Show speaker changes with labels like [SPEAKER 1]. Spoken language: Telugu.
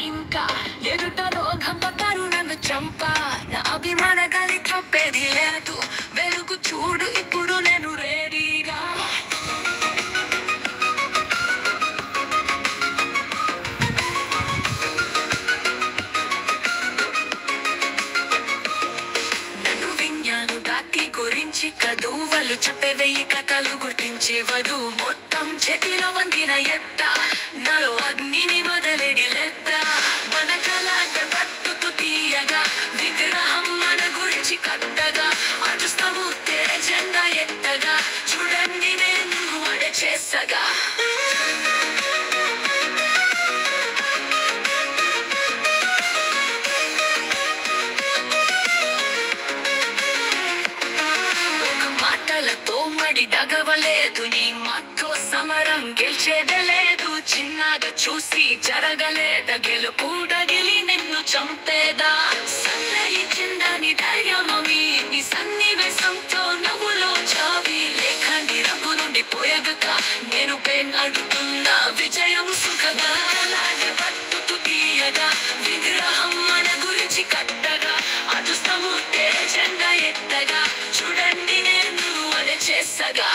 [SPEAKER 1] ఇంకా ఎదుటలో గంపతారు నన్ను చంపా నా అభిమాన గాలి తప్పేది లేదు వెలుగు చూడు ఇప్పుడు నేను రెడీగా నన్ను విజ్ఞాను దాటి గురించి కదువలు చెప్పే వెయ్యి కథలు గుర్తించేవదు మొత్తం చేతిలో వందిన ఎత్త నాలో అగ్నిని వదలేడి లెత్త మన కళాట పట్టుతూ తీయగా విగ్రహం మన గురించి కట్టగా అరుస్తాము జెండా ఎత్తగా చూడండి నేను అడే చేసగా మాటలతో మడి డగవలేదు నీ మాతో సమరం గెలిచేదలేదు చిన్నగా చూసి జరగలేద గెలుపు డగిలి నిన్ను చంపేదా సన్నయించిందని ధైర్యమీ నీ సన్నివేశంతో నవ్వులో చావి లేఖని రంగు నుండి పోయగక నేను పెన్ అడుగుతున్నా విజయం సుఖగా పట్టుతూ తీయగా విగ్రహం మన గురించి కట్టగా అదుస్తము జెండా ఎత్తగా చూడండి నేను అదే చేసగా